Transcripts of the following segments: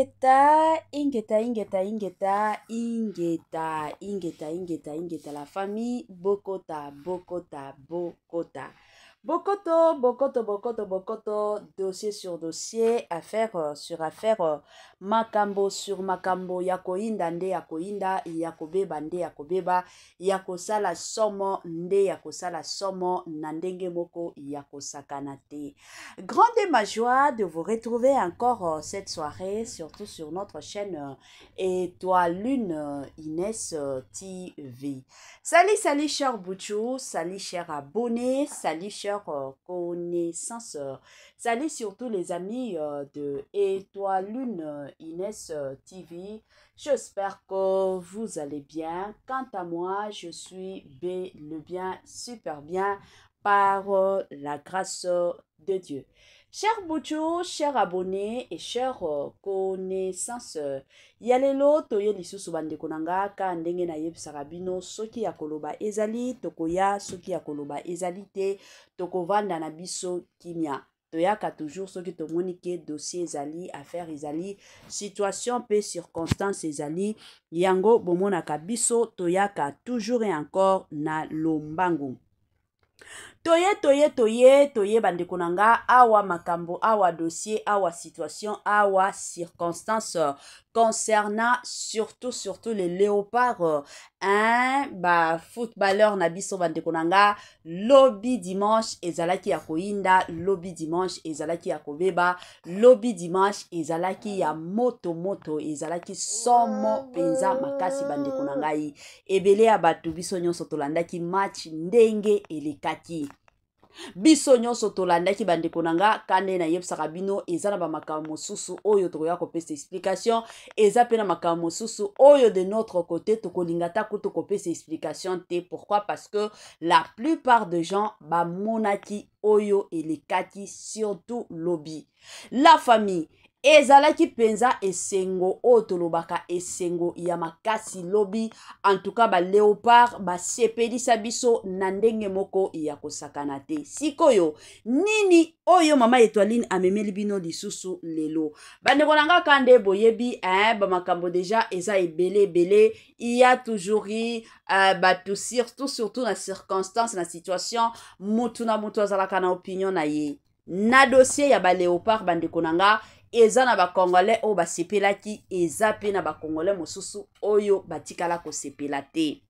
Ingeta, la famille Bokota, Bokota, Bokota. Bokoto, Bokoto, Bokoto, Bokoto, dossier sur dossier, affaire sur affaire, makambo sur makambo, yakoinda nde yakoinda, yakobeba nde yakobeba, yakosala somo nde yakosala somo, nandenge moko yakosakana te. Grande ma joie de vous retrouver encore cette soirée, surtout sur notre chaîne Étoile Lune Inès TV. Salut, salut, cher Bouchou, salut, cher abonné, salut, cher connaisseurs, salut surtout les amis de Étoile Lune Inès TV. J'espère que vous allez bien. Quant à moi, je suis le bien, super bien, par la grâce de Dieu. Chers Bouchou, chers abonnés et chers connaisseurs, yalelo toye lisusu bandeko nanga ka ndenge na yebisaka bino soki ya koloba ezali tokoya, soki ya koloba ezali te tokovanda na biso kimia. Toyaka toujours soki tomoni ke dossier ezali, affaire ezali, situation pe circonstance ezali, yango bomonaka biso toyaka toujours et encore na lombangu. Toye bandeko nanga awa makambo, awa dossier, awa situation, awa circonstance concernant surtout les léopards, footballeur na biso bandeko nanga, lobby dimanche ezalaki ya koinda, lobby dimanche ezalaki ya kobeba, lobby dimanche ezalaki ya moto ezalaki somo penza makasi bandeko nangai. Ebele ya batu biso nyonso tolandaki match ndenge elekaki. Biso nyonso tolandaki bandeko nanga kande na yebisaka bino eza na bamakambo mosusu oyo tokoya kopesa explication, eza pe na makambo mosusu oyo de notre côté tokolingata kutu kopesa explication te. Pourquoi? Parce que la plupart des gens bamonaki oyo elekaki, surtout lobby. La famille ezalaki penza esengo otolobaka esengo ya makasi lobby. En tout cas ba léopard ba sepelisa biso na ndenge moko ya kosakana te. Sikoyo nini oyo mama Étoiline amemeli bino lisusu lelo. Bandeko nanga kande boyebi ba makambo déjà eza ebele. Il y a toujours batu surtout na circonstance na situation mutu na mutu azalaka na opinion na ye. Na dossier ya ba léopard bandeko nanga eza na ba congolais o ba sepelaki, eza pe na ba congolais mosusu oyo batikala ko sepela te.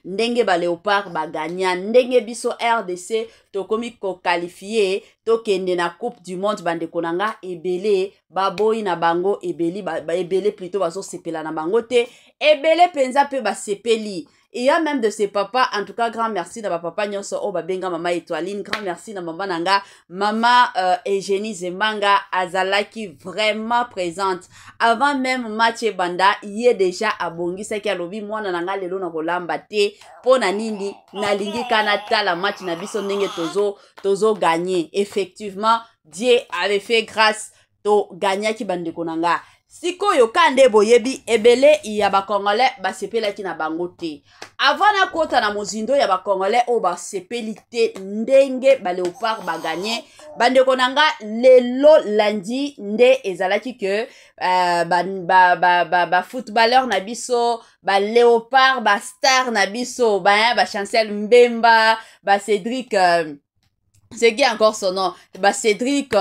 Ndenge ba léopard ba gagna, ndenge biso RDC tokomi ko qualifier tokende na coupe du monde bandeko nanga ebele baboyi na bango ebele plutôt bazo sepela na bango te, ebele penza pe ba sepeli. Il y a même de ses papas, en tout cas, grand merci na papa nyonso o babenga mama Étoiline, grand merci na mama nanga, mama Eugénie Zemanga azalaki vraiment présente. Avant même match banda, il est déjà abongi saki alobi mwana nanga lelo na kolamba te, pona nini na lingi kanata la match na biso ndenge tozo gagner. Effectivement, Dieu avait fait grâce to gagnaki bandeko nanga. Sikoyo kande boyebi ebele ya ba congolais ba sepelaki na bango te. Avant na kota na mozindo ya ba congolais o ba sepeli te ndenge ba léopard ba gagné. Bandeko nanga lelo lundi nde ezalaki que ba footballeur na biso, ba léopard, ba star na biso, ba Chancel Mbemba, ba Cédric c'est qui encore son nom? Ba Cédric,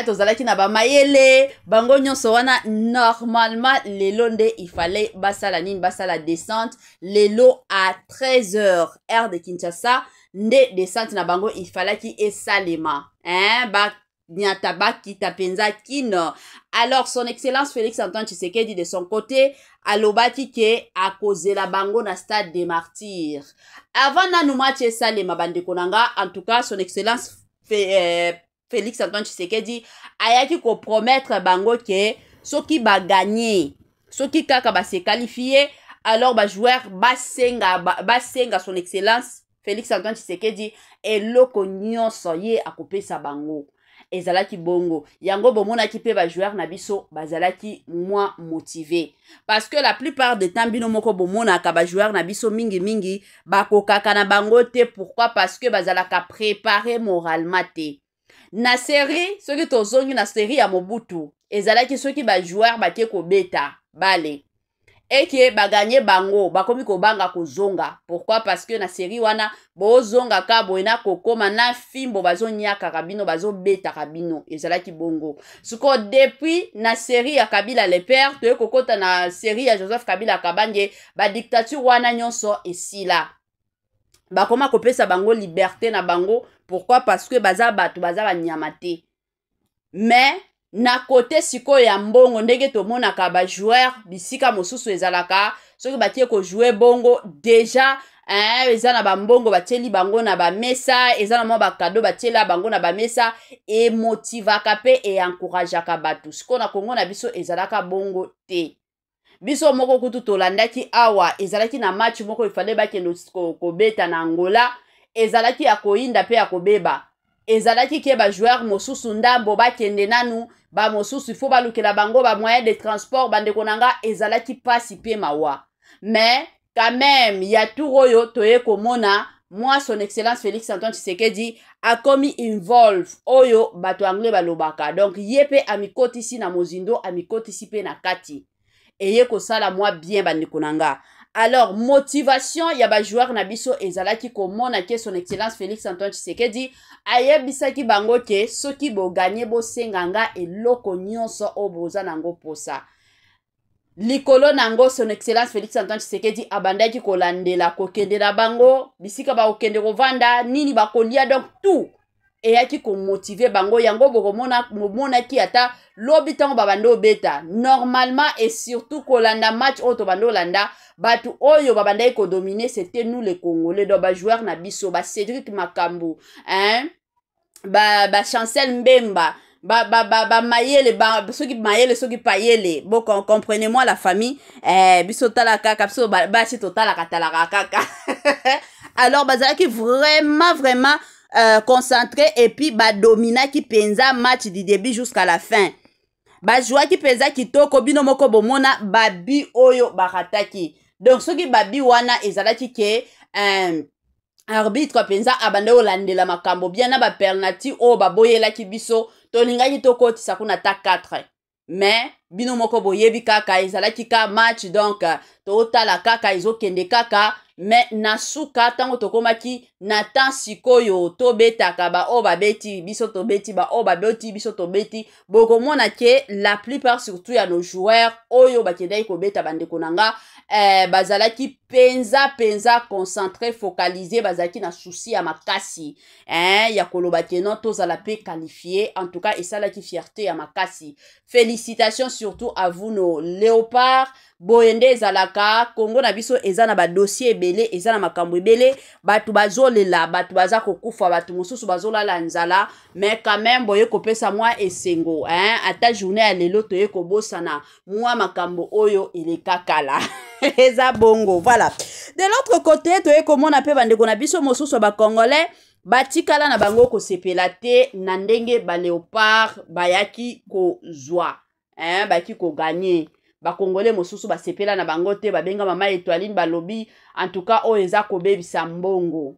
tozalaki na ba mayele, bango nyonso wana normalement lelo nde il fallait basala nini, basala descente lelo à 13h heure de Kinshasa, nde descente na bango il fallait ki esalema, ba nyata ba kita penza kino. Alors son excellence Félix Antoine Tshisekedi de son côté alobaki ke a causé la bango na stade des martyrs. Avant na nou match esalema bandeko nanga, en tout cas son excellence Félix Antoine Tshisekedi ayaki ko promettre bango ke soki ba gagner, soki kaka ba se qualifier, alors ba joueur basenga son excellence Félix Antoine Tshisekedi eloko nyonso ye akopesa bango. Ezalaki bongo yango bomonaki pe ba joueur na biso bazalaki moins motivé, parce que la plupart des temps bino moko bomonaka ba joueur na biso mingi bakokaka na bango te. Pourquoi? Parce que bazalaka préparé moralement te. na série soki tozongi na série ya Mobutu ezalaki soki ba joueur batie ko beta bale eke baganye bango bakomi kobanga kozonga. Pourquoi? Parce que na série wana bozonga ka boina kokoma na fimbo bazonyaka kabino bazobeta kabino ezalaki bongo. Suko depuis na série ya Kabila le père to kokota na série ya Joseph Kabila Kabange ba dictature wana nyonso esila. Bakoma kopesa bango liberté na bango. Pourquoi? Parce que baza batu baza banyamate. Mais na côté siko ya mbongo ndenge tomonaka ba joueur bisika mosusu ezalaka soki batie ko jouer bongo déjà eza na bambongo batieli bango na bamesa eza na mwa bakado batiela bango na bamesa emotivaka pe e encourageaka batu. Siko na Kongo na biso ezalaka bongo te. Biso moko kutu tolandaki awa ezalaki na match moko ifale bakende kobeta na Angola ezalaki ya koinda pe ya kobeba. Ezalaki ke ba joueur mosusu ndambo bakende nanu ba mosusu ifo balukela bango ba moyen de transport bande konanga ezalaki pasi pe mawa. Mais quand même ya turoyo toye komona moi son excellence Félix Antoine Tshisekedi a commis involve oyo bato anglais balobaka. Donc yepe amikotisi na mozindo amikotisi pe na kati. Eye kosala moi bien bande konanga. Alors, motivation, ya ba joueur na biso ezalaki komona ke son excellence Félix Antoine Tshisekedi ayebisaki bango ke soki bo gagner bo senganga eloko nyonso o boza nango posa. Likolo nango son excellence Félix Antoine Tshisekedi abandaki kolandela kokendela bango bisika ba okende kovanda nini bakolia donc tout eyaki ko motiver bango yango bokomona ki ata lobi tango babando beta normalement et surtout kolanda match auto bando landa batu oyo babandai ko dominer c'était nous les Congolais do ba joueur na biso ba Cédric Makambu ba Chancel Mbemba ba mayele soki mayele soki payele bon comprenez-moi la famille biso tala kaka biso ba si totala katala kaka alors bazalaki vraiment concentré et puis ba domina ki penza match du début jusqu'à la fin. Ba joua ki penza kitoko bino moko bomona babi oyo barataki. Donc soki babi wana ezalaki ke arbitre penza abande olandela makambo bien na ba penalty o baboyela ki biso tolingaki tokotisa kuna ta 4. Mais bino moko boyebi kaka ezalaki ka match donc totala kaka ezokende kaka. Mais nasuka tango tokomaki na tan sikoyo tobetaka ba o babeti biso tobeti ba o babeti biso tobeti bokomona ke la plupart surtout ya nos joueurs oyo bakendai kobeta bandeko nanga bazalaki penza concentré focalisé bazalaki na souci ya makasi ya koloba ke non tozala pe qualifié en tout cas esalaki fierté ya makasi. Félicitations surtout à vous nos léopards. Boyende ezalaka Congo na biso eza na ba dossier ebele eza na makambo ebele batu bazolela batu baza kokufa batu mosusu bazolala nzala mais quand même boye kopesa moi esengo ata journée ya lelo toye kobosana moi makambo oyo eleka kala eza bongo. Voilà, de l'autre côté toye komona pe bandeko na biso mosusu ba congolais batikala na bango ko sepela te na ndenge ba léopard bayaki ko zwa baki ko gagner. Ba congolais mosusu ba sepela na bango te babenga mama Étoiline balobi en tout cas o eza ko bebisa mbongo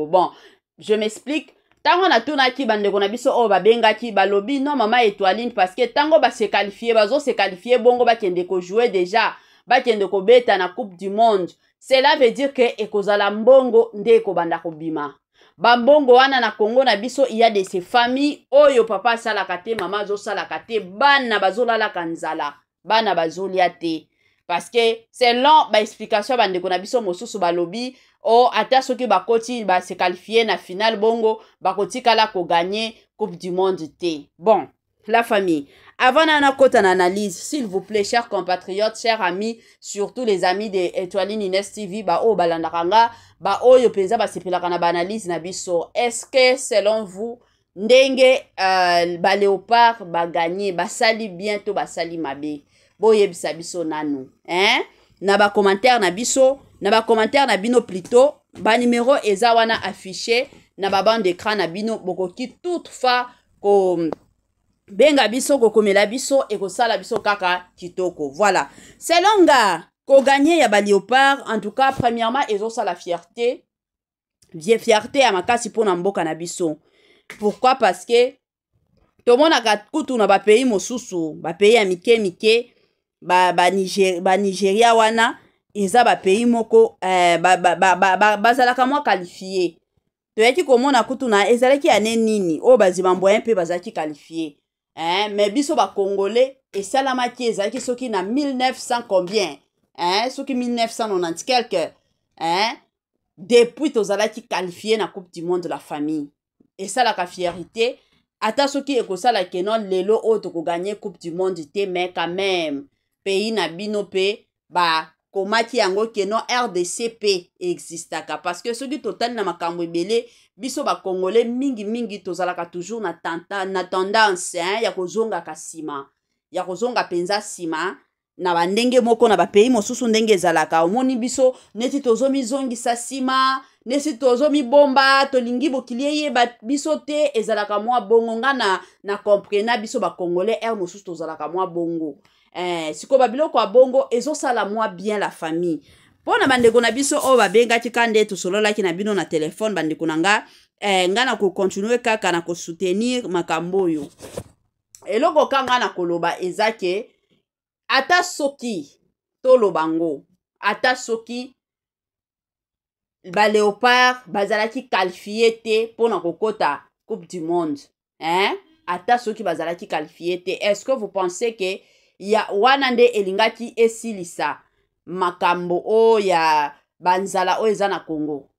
bon je m'explique. Tango na tuna ki bandeko na biso o babenga ki balobi non mama Étoiline parce que tango ba se qualifier bazo se qualifier bongo ba kende ko jouer déjà ba kende ko beta na coupe du monde. Cela veut dire que ekozala mbongo nde ko banda ko bima. Bambongo wana na Congo na biso il y a de ces familles oyo papa salaka te mama zo salaka te bana bazolala kanzala bana bazolia te parce que selon ba explication bandeko na biso mosusu balobi o ata soki bakoti ba se qualifier na finale bongo bakoti kala ko gagner coupe du monde te. Bon la famille, avant d'en côté en analyse, s'il vous plaît, chers compatriotes, chers amis, surtout les amis de Étoiline Ines TV, ba o balandaranga, ba o yo penza ba sepelaka na ba analyse na biso. Est-ce que selon vous, ndenge ba léopard ba gagner, ba sali bientôt ba sali mabe. Bo yebisa biso nanu, na ba commentaire na biso, na ba commentaire na bino plutôt, ba numéro eza wana affiché na ba bande d'écran na bino bokoki toutefois ko benga biso kokomela biso et kosala biso kaka kitoko. Voilà, selon nga ko gagner ya ba léopard en tout cas premièrement ezo sa la fierté fierté ya makasi pona mboka na biso. Pourquoi? Parce que to mona ka kutu na ba pays mosusu, ba pays ya mike mike, ba Nigeria wana eza ba pays moko bazalaka mwa qualifié. To yaki komona kutu na ezalaki ane nini o bazima mboyen pe bazaki qualifié. Mais biso ba congolais esalamaki ezalaki soki na 1900 combien? Soki 1990 quelque. Depuis tozalaki qualifié na Coupe du Monde de la famille. Et ça la fierté. Ata soki ekosala kenon lelo o toko gagner Coupe du Monde te, mais quand même pays na bino pe ba komaki yango kenon RDCP existaka. Parce que soki total na makambo ebele biso ba congolais mingi tozalaka toujours na tendance ya kozonga kasima. Ya kozonga penza sima. Na bandenge moko na ba pays mosusu ndenge ezalaka. Omoni biso neti tozomi zongisa sima, neti tozomi bomba, tolingi bokilie ye biso te ezalaka mwa bongo nga na comprena biso ba congolais mosusu tozalaka mwa bongo. Siko ba biloko ya bongo ezosala mwa bien la famille. Pona bandeko na biso o babengaki kande tosololaki na bino na telefone bandeko na nga na ko continuer kaka na ko soutenir makambo yo. Eloko kanga na koloba ezake ata soki tolo bango, ata soki ba léopard bazalaki qualifié te pona kokota Coupe du Monde, ata soki bazalaki qualifié te, est-ce que vous pensez que ya wanande elingaki esilisa makambo o ya banzala o eza na Congo?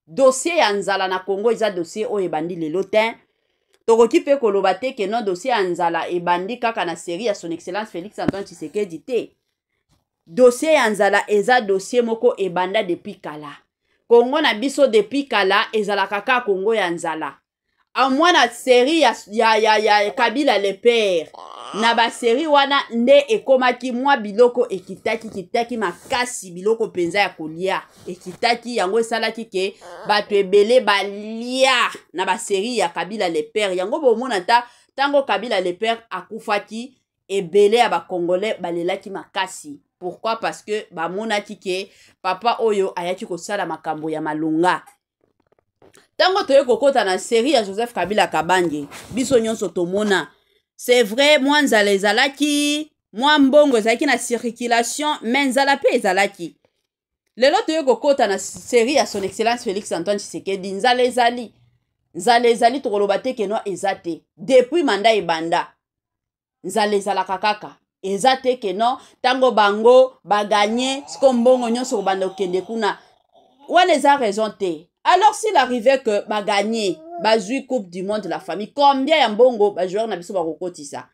Dossier ya nzala na Congo eza dossier o ebandi lelo te. Tokoki pe koloba te ke non dossier ya nzala ebandi kaka na série ya son excellence Félix Antoine Tshisekedi te. Dossier ya nzala eza dossier moko ebanda depuis kala. Congo na biso depuis kala ezala kaka Congo ya nzala. A mwana série ya Kabila le père. Na ba série wana nde ekomaki mwa biloko kitaki makasi biloko penza ya kolia. Ekitaki yango esalaki ke bato ebele balia na ba série ya Kabila le père. Yango bomona tango Kabila le père akufaki ebele ya ba congolais balelaki makasi. Pourquoi? Parce que bamonaki ke papa oyo ayaki kosala makambo ya malunga. Tango toye kokota na série ya Joseph Kabila Kabange, biso nyonso tomona. C'est vrai, moi nzala ezalaki, moi mbongo ezalaki na circulation, mais nzala pe ezalaki. Lelo toye kokota na série ya son excellence Félix Antoine Tshisekedi, nzala ezali. Nzala ezali tokoloba te keno ezate. Depuis manda ebanda, nzala ezalaka kaka. Ezate keno tango bango baganye, siko mbongo nyonso kobanda okende kuna. Wana eza raison te. Alors s'il arrivait que ba gagner, ba jouer Coupe du Monde de la famille, combien ya mbongo ba joueur na biso ba kokotisa?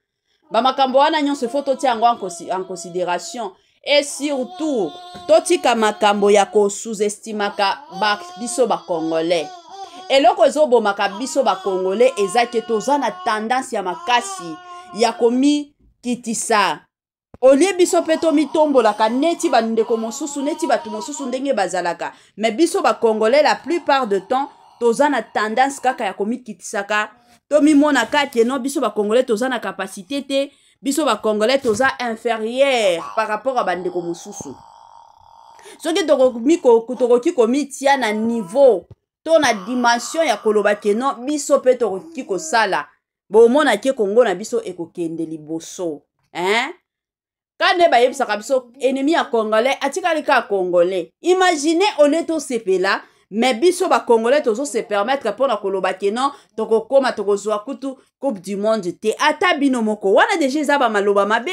Ba makambo wana nyonso faut toti yango en considération et surtout totika makambo ya ko sous-estimaka ba biso ba congolais. Eloko ezobomaka biso ba congolais ezake toza na tendance ya makasi ya komi kitisa. Olie biso peto mitombolaka neti bandeko mosusu neti batu mosusu ndenge bazalaka, mais biso ba congolais la plupart de temps toza na tendance kaka ya komikitisaka to mimona kake no biso ba congolais toza na capacité te, biso ba congolais toza inférieur par rapport a bandeko mosusu. Soki tokoki komitia na niveau to na dimension ya koloba ke no biso pe tokoki kosala bomona ke Congo na biso ekokende liboso, Kane ba yebisaka biso ennemi ya congolais atikali ka congolais. Imaginez oleto sepela mais biso ba congolais tozo se permettre pona koloba kenon toko koma toko zwa kutu Coupe du Monde te ata bino moko wana déjà za ba maloba mabe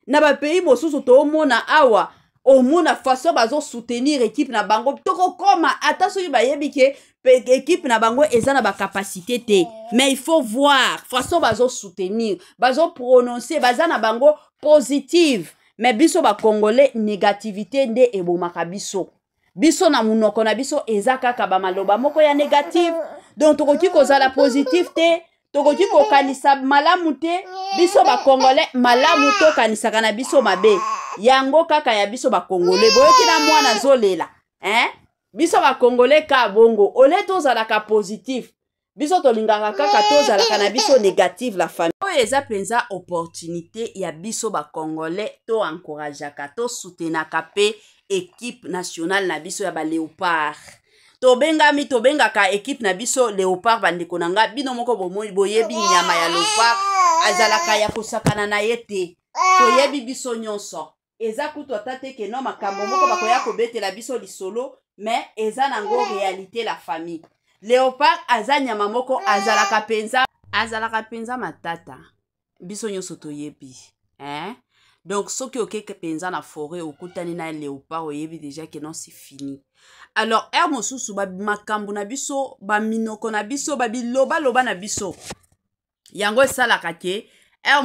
na ba pays mosusu to mona awa au mona façon bazo soutenir équipe na bango toko koma ata soki ba yebike équipe na bango eza na ba capacité te, mais il faut voir façon bazo soutenir bazo prononcer baza na bango positive, mais biso ba congolais négativité nde ebomaka biso. Biso na munoko na biso eza kaka ba maloba moko ya négative, donc tokoki kozala positif te, tokoki kokanisa malamu te, biso ba congolais malamu to kanisaka na biso mabe. Yango kaka ya biso ba congolais boyoki na mwana zolela, biso ba congolais ka bongo ole tozalaka positif, biso tolingaka kaka tozalaka na biso négative la famille. Oyo eza penza opportunité ya biso ba congolais to encourageaka to soutenaka pe équipe nationale na biso ya ba léopard. tobengaka équipe na biso Léopard bandeko na nga bino moko boyebi nyama ya Léopard azalaka ya kosakana na ye te toyebi biso nyonso eza kutu atate ke no makambo moko bakoya kobetela biso lisolo mais eza nango réalité la famille Léopard aza nyama moko azalaka penza matata biso nyonso toyebi donc soki okeke penza na forêt okutani na Léopard oyebi déjà que non c'est fini. Alors mosusu makambo na biso baminoko na biso babiloba na biso yango esalaka ke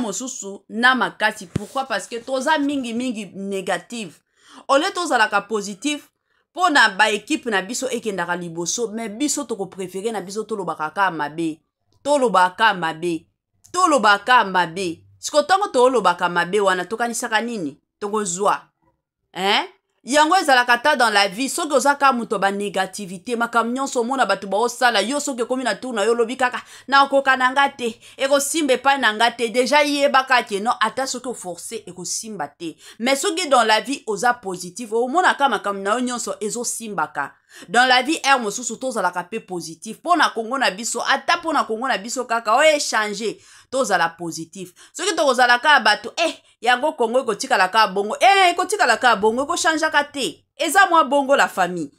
mosusu na makati. Pourquoi? Parce que toza mingi négative ole tozalaka positif pona ba équipe na biso ekendaka liboso mais biso toko préféré na biso tolobaka mabe siko tongo tolobaka mabe wana tokanisaka nini tokozwa yango ezalaka ta dans la vie soki ozaka muto ba négativité makambo nyonso mona bato baosala yo soki ekomi na tour na yo lobi kaka na okoka na nga te ekosimba epai na nga te déjà yebaka ke non ata soki oforce ekosimba te mais soki dans la vie oza positif omonaka makambo na yo nyonso ezosimbaka. Dans la vie mosusu tozalaka pe positif pona kongo na biso ata pona kongo na biso kaka échanger tozala positif soki tokozalaka bato yango kongo ekotikalaka bongo ekotikalaka bongo ekochangeaka te eza mwa bongo la famille